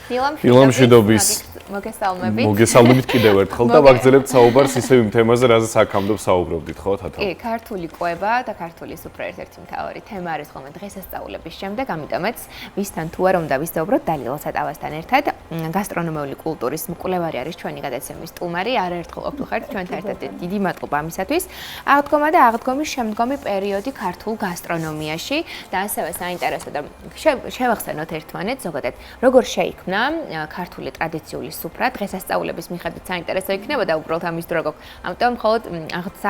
ილამშვიდობის მოგესალმებით კიდევ ერთხელ და ვაგრძელებთ საუბარს ისევ იმ თემაზე, რაზეც აქამდე საუბრობდით, ხო, თათა? კი, ქართული კვება და ქართული სუფრა ერთ-ერთი მთავარი თემა არის ხოლმე დღესასწაულების შემდეგ, ამიტომაც ვისთან თუ არ უნდა ვისაუბროთ დალილ სატავასთან ერთად, გასტრონომიული კულტურის მკვლევარი არის ჩვენი გადაცემის სტუმარი, არაერთხელ ყოფილიყართ ჩვენთან ერთად, დიდი მადლობა ამისათვის. აღდგომა და აღდგომის შემდგომი პერიოდი ქართულ გასტრონომიაში და ასევე საინტერესო და შევახსენოთ ერთმანეთს ზოგადად, როგორ შეიქმნა ქართული ტრადიციული სუფრა დღესასწაულების მიხედვით საინტერესო იქნება და უბრალოდ ამის დრო გვაქვს. ამიტომ მხოლოდ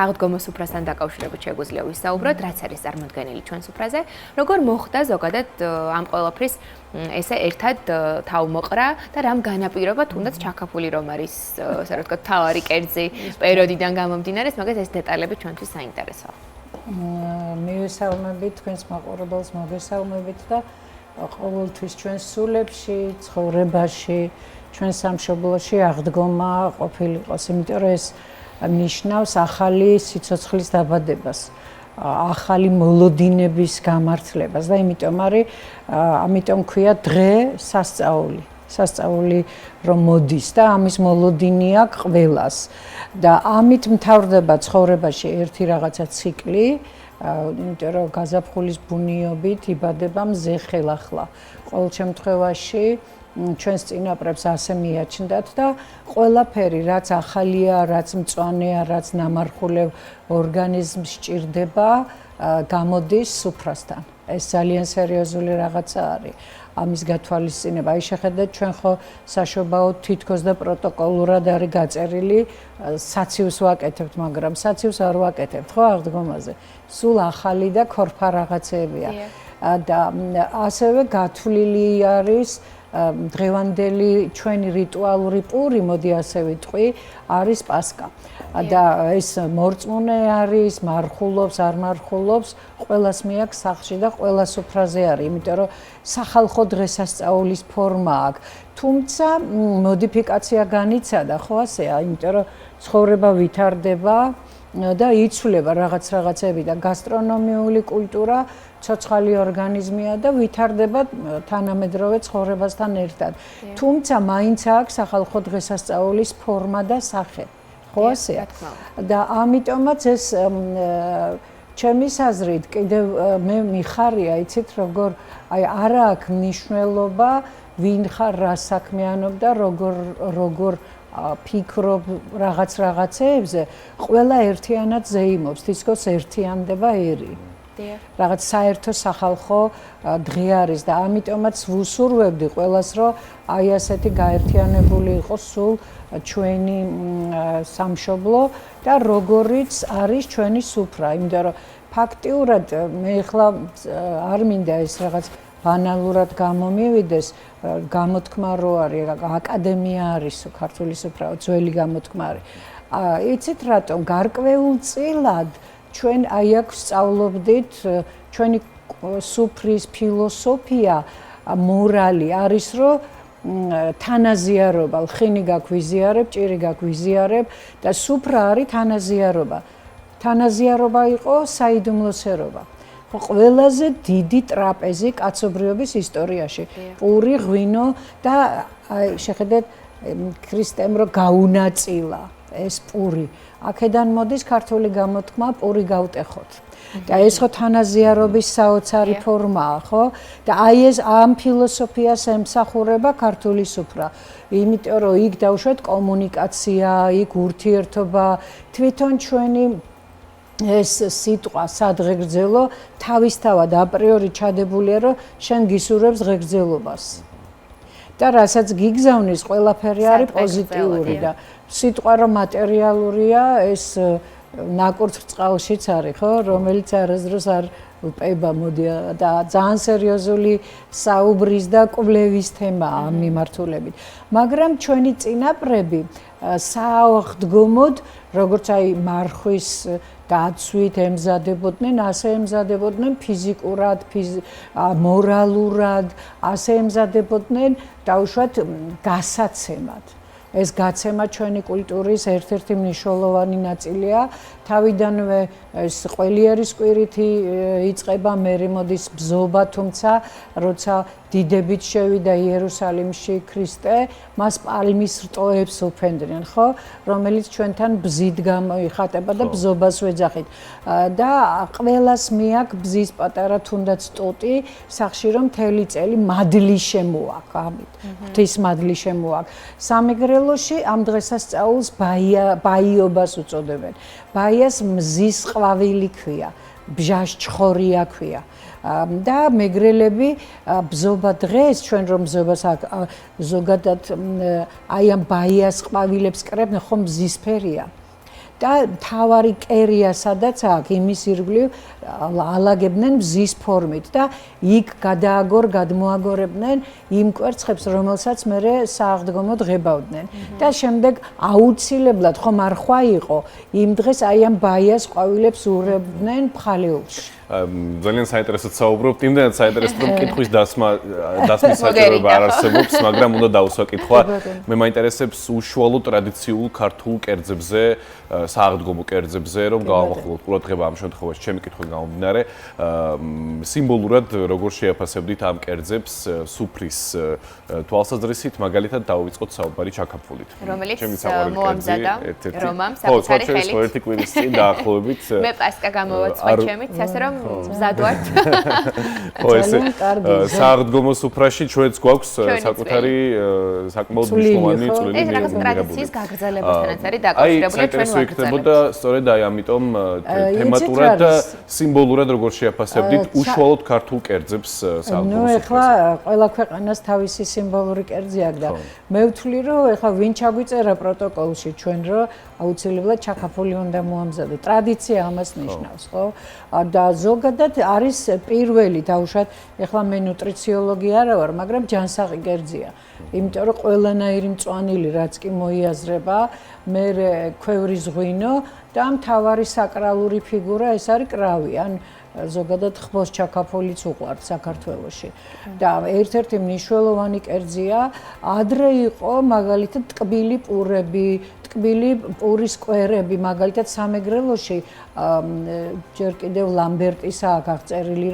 აღდგომო სუფრასთან დაკავშირებით შეგვიძლია ვისაუბროთ, რაც არის წარმოდგენილი ჩვენ სუფრაზე, როგორ მოხდა ზოგადად ამ ყველაფრის ესე ერთად თავმოყრა და რამ განაპირობა თუნდაც ჩაქაფული რომ არის, ასე რომ ვთქვათ, თავარი კერძი პერიოდიდან გამომდინარე, მაგას ეს დეტალები ჩვენთვის საინტერესოა. მივესალმებით თქვენს მაყურებელს, მოგესალმებით და ყოველთვის ჩვენს სულებში, ცხოვრებაში, ჩვენ სამშობლოში აღდგომა ყოფილიყოს, იმიტომ რომ ეს ნიშნავს ახალი სიცოცხლის დაბადებას, ახალი მოლოდინების გამართლებას და ამიტომ ქვია დღე სასწაული. სასწაული რომ მოდის და ამის მოლოდინია ყველას და ამით მთავრდება ცხოვრებაში ერთი რაღაცა ციკლი, იმიტომ რომ გაზაფხულის ბუნიობით იბადება მზე ხელახლა. ყოველ შემთხვევაში ჩვენს წინაპრებს ასე მიაჩნდათ და ყველაფერი რაც ახალია, რაც მწვანეა, რაც ნამარხულევ ორგანიზმს სჭირდება, გამოდის სუფრასთან. ეს ძალიან სერიოზული რაღაცა არის. ამის გათვალისწინება. აი შეხედეთ, ჩვენ ხო საშობაოდ თითქოს და პროტოკოლურად არის გაწერილი, საციუს ვაკეთებთ, მაგრამ საციუს არ ვაკეთებთ, ხო, აღდგომაზე. სულ ახალი და ქორფა რაღაცებია. და ასევე გათვლილი არის დღევანდელი ჩვენი რიტუალური პური, მოდი ასე ვიტყვი, არის პასკა. და ეს მორწმუნე არის, მარხულობს, არ მარხულობს, ყველას მიაქვს სახლში და ყველა სუფრაზე არის, იმიტომ რომ სახალხო დღესასწაულის ფორმა აქვს. თუმცა მოდიფიკაცია განიცადა, ხო ასეა, იმიტომ რომ ცხოვრება ვითარდება და იცვლება რაღაცები და გასტრონომიული კულტურა ცოცხალი ორგანიზმია და ვითარდება თანამედროვე ცხოვრებასთან ერთად. თუმცა მაინც აქვს სახალხო დღესასწაულის ფორმა და სახე. ხო ასეა. და ამიტომაც ეს ჩემი აზრით კიდევ მე მიხარია, იცით როგორ აი არა აქვს მნიშვნელობა ვინ ხარ, რა საქმიანობ და როგორ ფიქრობ რაღაცეებზე, ყველა ერთიანად ზეიმობს, თითქოს ერთიანდება ერი. რაღაც საერთო სახალხო დღე არის და ამიტომაც ვუსურვებდი ყველას, რომ აი ასეთი გაერთიანებული იყოს სულ ჩვენი სამშობლო და როგორიც არის ჩვენი სუფრა, იმიტომ რომ ფაქტიურად მე ახლა არ მინდა ეს რაღაც ბანალურად გამომივიდეს, გამოთქმა რო არის, აკადემია არის ქართული სუფრა, ძველი გამოთქმა არის. იცით რატომ გარკვეულწილად ჩვენ აი აქ სწავლობდით ჩვენი სუფრის ფილოსოფია, მორალი არის, რომ თანაზიარობა, ლხინი გაგვიზიარებ, ჭირი გაგვიზიარებ და სუფრა არის თანაზიარობა. თანაზიარობა იყო საიდუმლოსერობა. ყველაზე დიდი ტრაპეზი კაცობრიობის ისტორიაში. პური, ღვინო და შეხედეთ ქრისტემ რო გაუნაწილა ეს პური. აქედან მოდის ქართული გამოთქმა პური გავტეხოთ. და ეს ხო თანაზიარობის საოცარი ფორმაა, ხო? და აი ეს ამ ფილოსოფიას ემსახურება ქართული სუფრა. იმიტომ რომ იქ დავუშვათ კომუნიკაცია, იქ ურთიერთობა, თვითონ ჩვენი ეს სიტყვა სადღეგრძელო თავისთავად აპრიორი ჩადებულია, რომ შენ გისურვებს ღეგრძელობას. და რასაც გიგზავნის, ყველაფერი არის პოზიტიური და სიტყვა რომ მატერიალურია, ეს ნაკურთხ წყალშიც არის, ხო, რომელიც არასდროს არ ლპება, მოდი და ძალიან სერიოზული საუბრის და კვლევის თემაა ამ მიმართულებით. მაგრამ ჩვენი წინაპრები სააღდგომოდ, როგორც აი მარხვის დაცვით ემზადებოდნენ, ასე ემზადებოდნენ ფიზიკურად, მორალურად, ასე ემზადებოდნენ, დაუშვათ გასაცემად. ეს გაცემა ჩვენი კულტურის ერთ-ერთი მნიშვნელოვანი ნაწილია. თავიდანვე ეს ყველიერის კვირითი იწყება, მერე მოდის ბზობა, თუმცა როცა დიდებით შევიდა იერუსალიმში ქრისტე, მას პალმის რტოებს უფენდნენ, ხო? რომელიც ჩვენთან ბზით გამოიხატება და ბზობას ვეძახით. და ყველას მიაქვს ბზის პატარა თუნდაც ტოტი, სახში რომ მთელი წელი მადლი შემოაქვს, ამით. ღვთის მადლი შემოაქვს. სამეგრელოში ამ დღესასწაულს ბაიობას უწოდებენ. ბაიას მზის ყვავილი ქვია, ბჟაშ ჩხორია ქვია. და მეგრელები ბზობა დღეს ჩვენ რომ ბზობას ზოგადად აი ამ ბაიას ყვავილებს კრებდნენ, ხომ მზისფერია. და თავარი კერია სადაც აქვს, იმის ირგვლივ ალაგებდნენ მზის ფორმით და იქ გადმოაგორებდნენ იმ კვერცხებს, რომელსაც მერე სააღდგომოდ ღებავდნენ. და შემდეგ აუცილებლად ხომ არ ხვა იყო, იმ დღეს აი ამ ბაიას ყვავილებს ურევდნენ ფხალეულში. ძალიან საინტერესოდ საუბრობთ, იმდენად საინტერესოდ რომ კითხვის დასმის საჭიროება არ არსებობს, მაგრამ უნდა დავუსვა კითხვა. მე მაინტერესებს უშუალო ტრადიციულ ქართულ კერძებზე, სააღდგომო კერძებზე, რომ გავამახვილოთ ყურადღება ამ შემთხვევაში, ჩემი კითხვა გამომდინარე, სიმბოლურად როგორ შეაფასებდით ამ კერძებს სუფრის თვალსაზრისით, მაგალითად დავიწყოთ საუბარი ჩაქაფულით. რომელიც მოამზადა რომამ საკუთარი ხელით. ხო, ერთი კვირის წინ დაახლოებით. მე პასკა გამოვაცვა ჩემით, ასე რომ მზადვართ. ხო, ესე სააღდგომო სუფრაში ჩვენც გვაქვს საკუთარი საკმაოდ მნიშვნელოვანი წვლილი. ეს რაღაც ტრადიციის გაგრძელებასთანაც არის დაკავშირებული ჩვენ ვაგრძელებთ. იქნებოდა სწორედ აი ამიტომ თემატურად და სიმბოლურად როგორ შეაფასებდით უშუალოდ ქართულ კერძებს სააღდგომო სუფრაზე. ეხლა ყველა ქვეყანას თავისი სიმბოლური კერძი აქვს და მე ვთვლი რომ ეხლა ვინ ჩაგვიწერა პროტოკოლში ჩვენ რომ აუცილებლად ჩაქაფული უნდა მოამზადო. ტრადიცია ამას ნიშნავს, ხო? და ზოგადად არის პირველი დავუშვათ, ეხლა მე ნუტრიციოლოგი არა ვარ, მაგრამ ჯანსაღი კერძია. იმიტომ რომ ყველანაირი მწვანილი რაც კი მოიაზრება, მე ქვევრის ღვინო და მთავარი საკრალური ფიგურა ეს არის კრავი, ან ზოგადად ხბოს ჩაქაფოლიც უყვართ საქართველოში. და ერთ-ერთი მნიშვნელოვანი კერძია, ადრე იყო მაგალითად ტკბილი პურები, ტკბილი პურის კვერები, მაგალითად სამეგრელოში ჯერ კიდევ ლამბერტისა აქვს აღწერილი,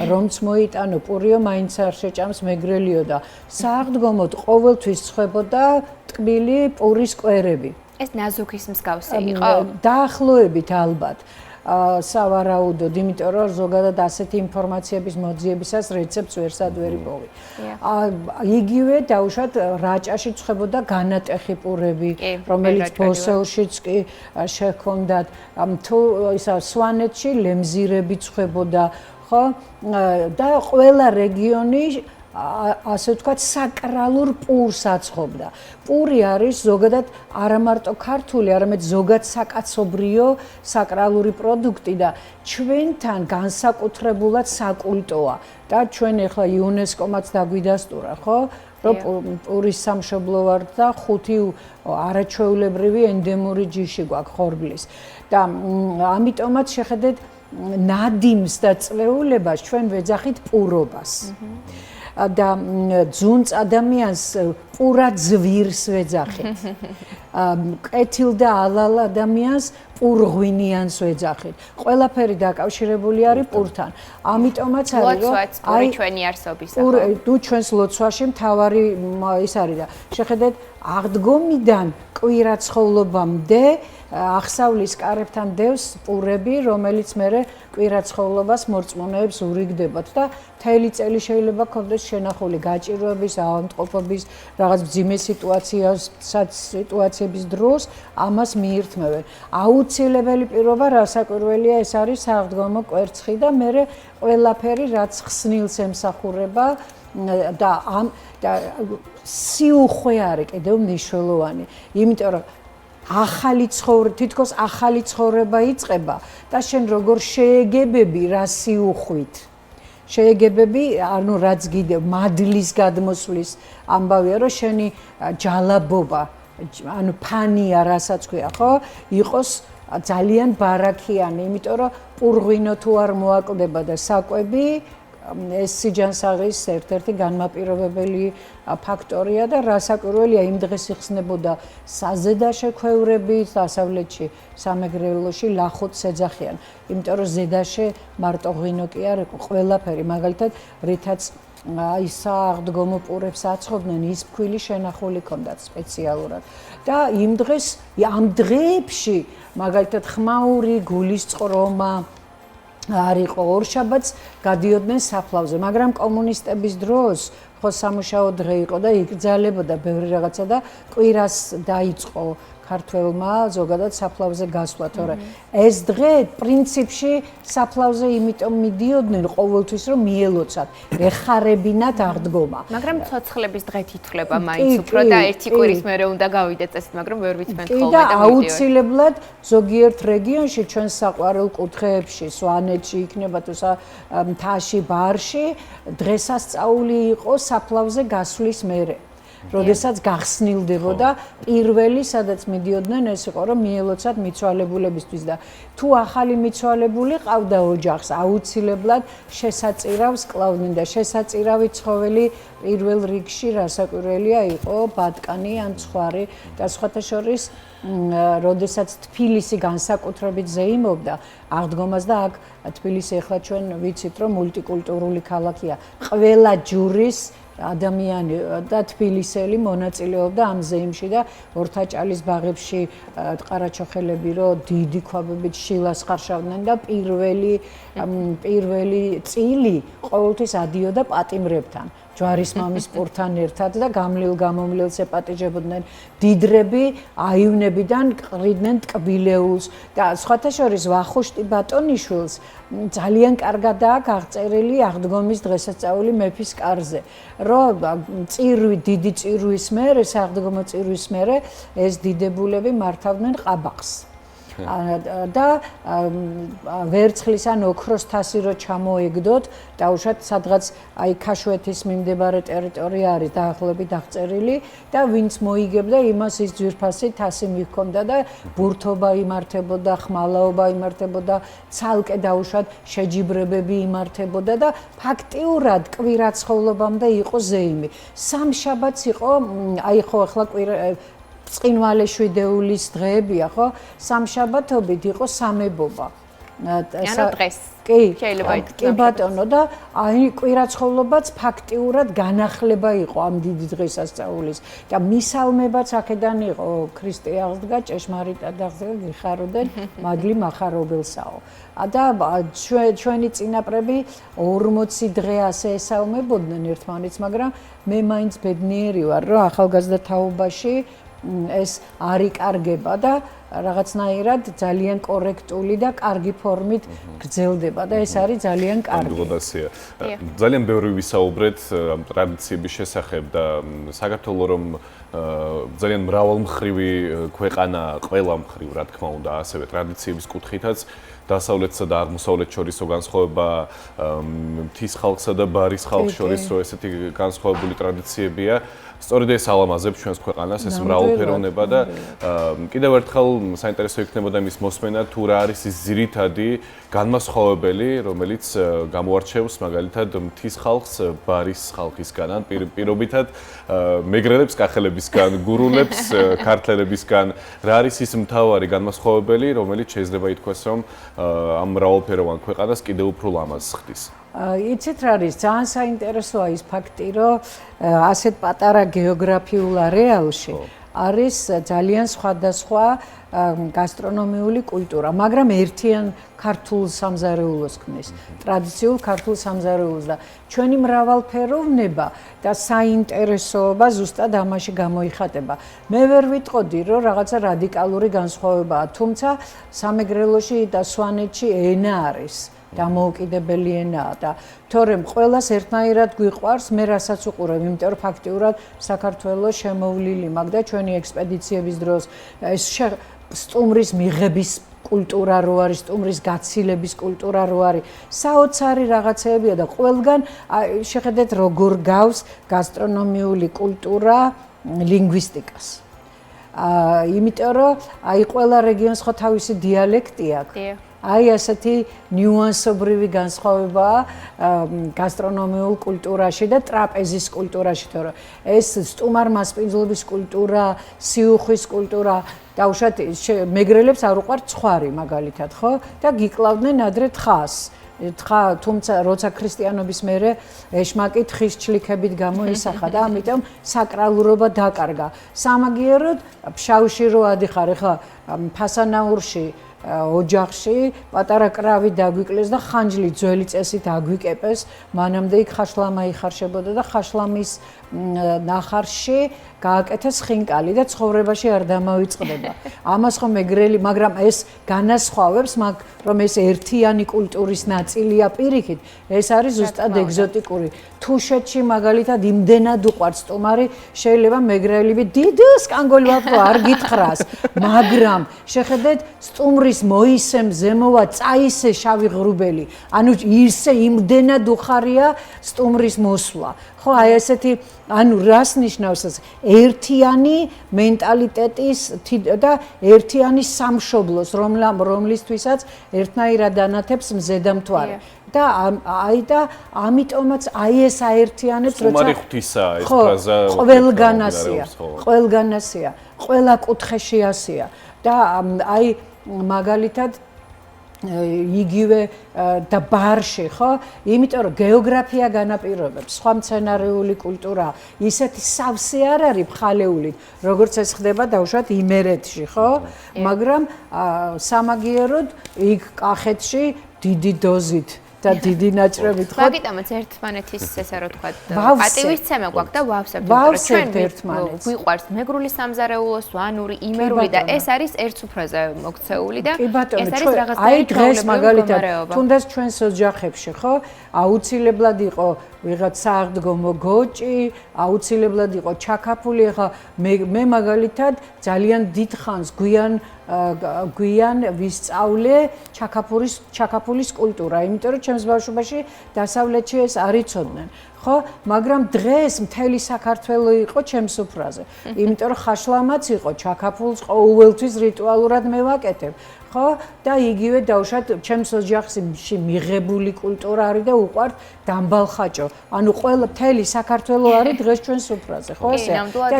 რომც მოიტანო პურიო მაინც არ შეჭამს მეგრელიო და სააღდგომოდ ყოველთვის ცხებოდა ტკბილი პურის კვერები. ეს ნაზუქის მსგავსი იყო? დაახლოებით ალბათ. სავარაუდოდ, იმიტომ რომ ზოგადად ასეთი ინფორმაციების მოძიებისას რეცეპტს ვერსად ვერ იპოვი. იგივე დავუშვათ რაჭაში ცხებოდა განატეხი პურები, რომელიც ბოსელშიც კი შექონდათ, თუ ისა სვანეთში ლემზირები ცხებოდა, ხო? და ყველა რეგიონი ასე ვთქვათ, საკრალურ პურს აცხობდა. პური არის ზოგადად არა მარტო ქართული, არამედ ზოგად საკაცობრიო საკრალური პროდუქტი და ჩვენთან განსაკუთრებულად საკულტოა. და ჩვენ ახლა იუნესკომაც დაგვიდასტურა, ხო? რომ პურის სამშობლო ვართ და 5 არაჩვეულებრივი ენდემური ჯიში გვაქვს ხორბლის. და ამიტომაც შეხედეთ ნადიმს და წვეულებას ჩვენ ვეძახით პურობას. და ძუნწ ადამიანს პურა ძვირს ვეძახით. კეთილ და ალალ ადამიანს პურღვინიანს ვეძახით. ყველაფერი დაკავშირებული არის პურთან. ამიტომაც არის რომ აი ჩვენი არსობის თუ ჩვენს ლოცვაში მთავარი ის არის და შეხედეთ აღდგომიდან კვირაცხოვლობამდე აღსავლის კარებთან დევს პურები, რომელიც მერე კვირაცხოვლობას მორწმუნეებს ურიგდებათ და მთელი წელი შეიძლება ქონდეს შენახული გაჭირვების, ავადმყოფობის, რაღაც მძიმე სიტუაციების დროს ამას მიირთმევენ. აუცილებელი პირობა რასაკვირველია ეს არის სააღდგომო კვერცხი და მერე ყველაფერი რაც ხსნილს ემსახურება და სიუხვე არის კიდევ მნიშვნელოვანი. იმიტომ რომ თითქოს ახალი ცხოვრება იწყება და შენ როგორ შეეგებები რა სიუხვით. შეეგებები, ანუ რაც კიდევ მადლის გადმოსვლის ამბავია, რომ შენი ჯალაბობა, ანუ ფანია, რასაც ქვია, ხო? იყოს ძალიან ბარაქიანი, იმიტომ რომ პურღვინო თუ არ მოაკვდება და საკვები ეს სიჯანსაღის ერთ-ერთი განმაპირობებელი ფაქტორია და რასაკვირველია იმ დღეს იხსნებოდა საზედა შექვევრებით დასავლეთში სამეგრელოში ლახოც ეძახიან იმიტომ რომ ზედაშე მარტო ღვინო კი არ იყო ყველაფერი მაგალითად რითაც აი საღდგომო პურებს აწყობდნენ ის ფქვილი შენახული ჰქონდათ სპეციალურად და იმ დღეს ამ დღეებში მაგალითად ხმაური გულისწყრომა არ იყო ორშაბათს გადიოდნენ საფლავზე მაგრამ კომუნისტების დროს ხო სამუშაო დღე იყო და იკრძალებოდა ბევრი რაღაცა და კვირას დაიწყო ქართველმა ზოგადად საფლავზე გასვლა თორე ეს დღე პრინციპში საფლავზე იმიტომ მიდიოდნენ ყოველთვის რომ მიელოცათ ეხარებინათ აღდგომა მაგრამ ცოცხლების დღე თითქლება მაინც უფრო და ერთი კვირის მერე უნდა გავიდეთ წესით მაგრამ ვერ ვიცმენთ ხოლმე და აუცილებლად ზოგიერთ რეგიონში ჩვენ საყვარელ კუთხეებში სვანეთში იქნება თუ მთაში ბარში დღესასწაული იყო საფლავზე გასვლის მერე როდესაც გახსნილდებოდა პირველი სადაც მიდიოდნენ ეს იყო რომ მიელოცათ მიცვალებულებისთვის და თუ ახალი მიცვალებული ყავდა ოჯახს აუცილებლად შესაწირავს კლავდნენ და შესაწირავი ცხოველი პირველ რიგში რასაკვირველია იყო ბატკანი ან ცხვარი და სხვათა შორის როდესაც თბილისი განსაკუთრებით ზეიმობდა აღდგომას და აქ თბილისი ახლა ჩვენ ვიცით რომ მულტიკულტურული ქალაქია ყველა ჯურის ადამიანი და თბილისელი მონაწილეობდა ამ ზეიმში და ორთაჭალის ბაღებში ყარაჩოხელები რო დიდი ქვაბებით შილას ხარშავდნენ და პირველი წილი ყოველთვის ადიოდა პატიმრებთან ჯვარის მამის პურთან ერთად და გამლილ-გამომლილს ეპატიჟებოდნენ დიდრები აივნებიდან ყრიდნენ ტკბილეულს და სხვათა შორის ვახუშტი ბატონიშვილს ძალიან კარგადაა აღწერილი აღდგომის დღესასწაული მეფის კარზე რომ წირვი დიდი წირვის მერე საღდგომო წირვის მერე ეს დიდებულები მართავდნენ ყაბახს და ვერცხლის ან ოქროს თასი რო ჩამოეგდოთ დაუშვათ სადღაც აი ქაშვეთის მიმდებარე ტერიტორია არის დაახლოებით აღწერილი და ვინც მოიგებდა იმას ის ძვირფასი თასი მიჰქონდა და ბურთობა იმართებოდა ხმალაობა იმართებოდა ცალკე დაუშვათ შეჯიბრებები იმართებოდა და ფაქტიურად კვირაცხოვლობამდე იყო ზეიმი სამშაბათს იყო აი ხო ახლა წინვალე შვიდეულის დღეებია ხო სამშაბათობით იყო სამებობა ანუ დღეს კი შეიძლება ითქვას კი ბატონო და აი კვირაცხოვლობაც ფაქტიურად განახლება იყო ამ დიდი დღესასწაულის და მისალმებაც აქედან იყო ქრისტე აღდგა ჭეშმარიტად აღდგა გიხაროდენ მადლი მახარობელსაო და ჩვენი წინაპრები 40 დღე ასე ესალმებოდნენ ერთმანეთს მაგრამ მე მაინც ბედნიერი ვარ რომ ახალგაზრდა თაობაში ეს არ იკარგება და რაღაცნაირად ძალიან კორექტული და კარგი ფორმით გრძელდება და ეს არის ძალიან კარგი. ამბობდასია. ძალიან ბევრი ვისაუბრეთ ამ ტრადიციების შესახებ და საქართველოს რომ ძალიან მრავალმხრივი ქვეყანა ყველა მხრივ რა თქმა უნდა ასევე ტრადიციების კუთხითაც დასავლეთსა და აღმოსავლეთს შორისო განსხვავება მთის ხალხსა და ბარის ხალხს შორის რო ესეთი განსხვავებული ტრადიციებია სწორედ ეს ალამაზებს ჩვენს ქვეყანას ეს მრავალფეროვნება და კიდევ ერთხელ საინტერესო იქნებოდა მის მოსმენა თუ რა არის ის ძირითადი განმასხვავებელი რომელიც გამოარჩევს მაგალითად მთის ხალხს ბარის ხალხისგან ან პირობითად მეგრელებს კახელებისგან გურულებს ქართლებისგან რა არის ის მთავარი განმასხვავებელი რომელიც შეიძლება ითქვას რომ ამ მრავალფეროვან ქვეყანას კიდევ უფრო ლამაზ ხდის იცით რა არის ძალიან საინტერესოა ის ფაქტი რომ ასეთ პატარა გეოგრაფიულ არეალში არის ძალიან სხვადასხვა გასტრონომიული კულტურა, მაგრამ ერთიან ქართულ სამზარეულოს ქმნის, ტრადიციულ ქართულ სამზარეულოს და ჩვენი მრავალფეროვნება და საინტერესოობა ზუსტად ამაში გამოიხატება. მე ვერ ვიტყოდი, რომ რაღაცა რადიკალური განსხვავებაა, თუმცა სამეგრელოში და სვანეთში ენა არის. დამოუკიდებელი ენაა და თორემ ყველას ერთნაირად გვიყვარს მე რასაც უყურებ იმიტომ რომ ფაქტიურად საქართველოს შემოვლილი მაგ და ჩვენი ექსპედიციების დროს ეს სტუმრის მიღების კულტურა რო არის სტუმრის გაცილების კულტურა რო არის საოცარი რაღაცეებია და ყველგან შეხედეთ როგორ გავს გასტრონომიული კულტურა ლინგვისტიკას იმიტომ რომ აი ყველა რეგიონს ხო თავისი დიალექტი აქვს აი ასეთი ნიუანსობრივი განსხვავებაა გასტრონომიულ კულტურაში და ტრაპეზის კულტურაში, თორე ეს სტუმარ-მასპინძლობის კულტურა, სიუხვის კულტურა დაუშვათ მეგრელებს არ უყვართ ცხარი მაგალითად, ხო? და გიკლავდნენ ადრე თხას. თუმცა როცა ქრისტიანობის მერე ეშმაკი თხის ჩლიქებით გამოისახა და ამიტომ საკრალურობა დაკარგა. სამაგიეროდ ფშავში რო ადიხარ, ეხლა ფასანაურში ოჯახში პატარა კრავი დაგვიკლეს და ხანჯლი ძველი წესით აგვიკეპეს, მანამდე იქ ხაშლამა იხარშებოდა და ხაშლამის ნახარში გააკეთეს ხინკალი და ცხოვრებაში არ დამავიწყდება. ამას ხომ მეგრელი, მაგრამ ეს განასხვავებს, რომ ეს ერთიანი კულტურის ნაწილია პირიქით, ეს არის ზუსტად ეგზოტიკური. თუშეთში მაგალითად იმდენად უყვართ სტუმარი, შეიძლება მეგრელები დიდ სკანგოლად არ გითხრას, მაგრამ შეხედეთ სტუმრის მოისემ ზემოვა წაისე შავი ღრუბელი, ანუ ისე იმდენად უხარია სტუმრის მოსვლა. ხო, აი ესეთი ანუ რას ნიშნავს ეს ერთიანი მენტალიტეტის და ერთიანი სამშობლოს, რომლისთვისაც ერთნაირად ანათებს მზედამთვარე. და აი და ამიტომაც აი ეს აერთიანებს როცა სტუმარი ღვთისაა ეს ფრაზა ყველგანასია, ყველა კუთხეში ასია და აი მაგალითად იგივე და ბარში, ხო? იმიტომ რომ გეოგრაფია განაპირობებს, სხვა მცენარეული კულტურა, ისეთი სავსე არ არის მხალეულით, როგორც ეს ხდება დაუშვათ იმერეთში, ხო? მაგრამ სამაგიეროდ იქ კახეთში დიდი დოზით და დიდი наჭრებით ხო? მაგიტომაც ერთმანეთის ესე რომ თქვა პატივისცემა გვაქვს და ვავსებთ, ჩვენ ერთმანეთს. გვიყვარს მეგრული სამზარეულო, სვანური, იმერული და ეს არის ერთ სუფრაზე მოქცეული და ეს არის რაღაცა დღეს მაგალითად თუნდაც ჩვენს ოჯახებში ხო? აუცილებლად იყო ვიღაც სააღდგომო გოჭი, აუცილებლად იყო ჩაკაფული, ახლა მე მაგალითად ძალიან დიდ ხანს გვიან ვისწავლე ჩაკაფულის კულტურა, იმიტომ რომ ჩემს ბავშვობაში დასავლეთში ეს არ იცოდნენ. ხო, მაგრამ დღეს მთელი საქართველო იყო ჩემს სუფრაზე. იმიტომ რომ ხაშლამაც იყო ჩაკაფულს ყოველთვის რიტუალურად მე ვაკეთებ. ხო, და იგივე დაუშვათ ჩემს ოჯახში მიღებული კულტურა არის და უყვართ დამბალხაჭო. ანუ ყველა მთელი საქართველო არის დღეს ჩვენს სუფრაზე, ხო ასე? და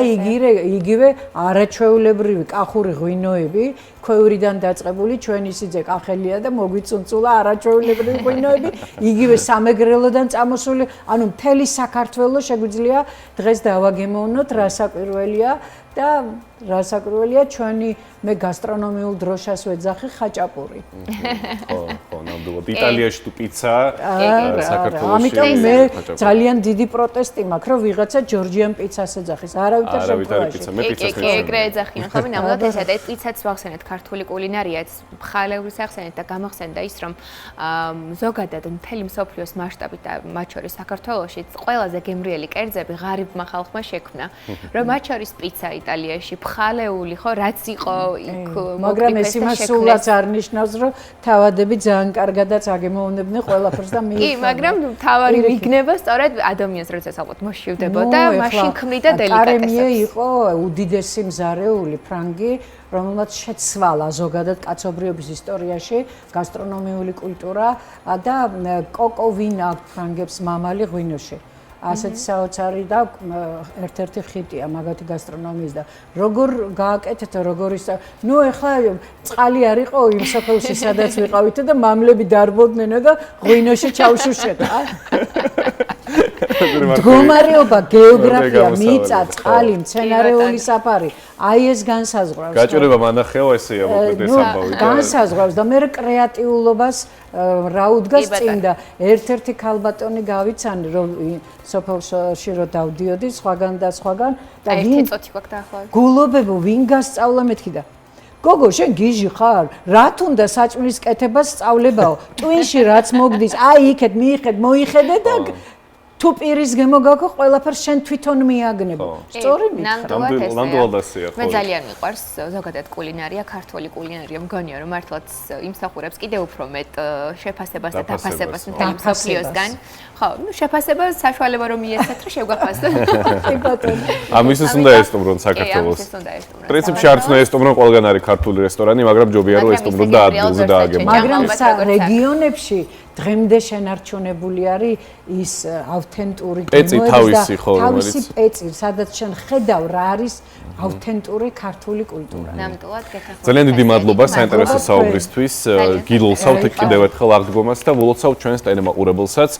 იგივე არაჩვეულებრივი კახური ღვინოები, ქვევრიდან დაწყებული ჩვენი სიძე კახელია და მოგვიწუნწულა არაჩვეულებრივი ღვინოები, იგივე სამეგრელოდან წამოსული, ანუ მთელი საქართველო შეგვიძლია დღეს დავაგემოვნოთ რასაკვირველია და რასაკვირველია ჩვენი მე გასტრონომიულ დროშას ვეძახი ხაჭაპური. ხო, ნამდვილად იტალიაში თუ პიცა, საქართველოში. ამიტომ მე ძალიან დიდი პროტესტი მაქვს, რომ ვიღაცა ჯორჯიან პიცას ეძახის. არავითარ შემთხვევაში. ეგრე ეძახიან, ხო, ნამდვილად ესა და პიცაც ვახსენეთ ქართული კულინარიაც, მხალეულის ახსენეთ და გამახსენდა ის, რომ ზოგადად მთელი მსოფლიოს მასშტაბით და მათ შორის საქართველოში ყველაზე გემრიელი კერძები ღარიბმა ხალხმა შექმნა, რომ მათ შორის პიცა იტალიაში მხალეული ხო რაც იყო იქ მაგრამ ეს იმას სულაც არ ნიშნავს რომ თავადები ძალიან კარგადაც აგემოვნებდნენ ყველაფერს და მიიღო. კი, მაგრამ თავარი მიგნება სწორედ ადამიანს როდესაც ალბათ მოშივდებოდა, მაშინ ქმნიდა დელიკატესებს. კარემიე იყო უდიდესი მზარეული ფრანგი, რომელმაც შეცვალა ზოგადად კაცობრიობის ისტორიაში გასტრონომიული კულტურა და კოკოვინა ფრანგებს მამალი ღვინოში. ასეთ საოცარი და ერთ-ერთი ხიტია მაგათი გასტრონომიის და როგორ გააკეთეთ როგორ ის ნუ ეხლა წყალი არ იყო იმ სოფელში სადაც ვიყავით და მამლები დარბოდნენ და ღვინოში ჩავშუშეთ მდგომარეობა გეოგრაფია მიწა წყალი მცენარეული საფარი აი ეს განსაზღვრავს გაჭირება მანახეო ესეა მოკლედ ეს ამბავი განსაზღვრავს და მე კრეატიულობას რა უდგას წინ და ერთ-ერთი ქალბატონი გავიცანი რომ სოფელში რო დავდიოდი სხვაგან და სხვაგან და ერთი წოთი გვაქვს დაახლოებით გულობებო ვინ გასწავლა მეთქი და გოგო შენ გიჟი ხარ რა თუნდა საჭმლის კეთებას სწავლებაო ტვინში რაც მოგდის აი იქეთ მიიხედ მოიხედე და თუ პირის გემო გაქვს, ყველაფერს შენ თვითონ მიაგნებ. სწორი მითხრა. ნამდვილად ასეა. მე ძალიან მიყვარს ზოგადად კულინარია, ქართული კულინარია. მგონია რომ მართლაც იმსახურებს კიდევ უფრო მეტ შეფასებას და დაფასებას მთელი მსოფლიოსგან. ხო, ნუ შეფასება საშუალება რომ მიეცეთ, რომ შეგვაფასო. კი ბატონო. ამისთვის უნდა ესტუმრონ საქართველოს. ამისთვის უნდა ესტუმრონ. პრინციპში არც უნდა ესტუმრონ, ყველგან არის ქართული რესტორანი, მაგრამ ჯობია რომ ესტუმრონ და ადგილზე დააგებო. მაგრამ რეგიონებში დღემდე შენარჩუნებული არის ის ავთენტური პეწი თავისი ხო, თავისი პეწი, სადაც შენ ხედავ რა არის ავთენტური ქართული კულტურა. ნამდვილად გეთახმებით. ძალიან დიდი მადლობა საინტერესო საუბრისთვის. გილოცავთ კიდევ ერთხელ აღდგომას და ვლოცავთ ჩვენს ტელემაყურებელსაც.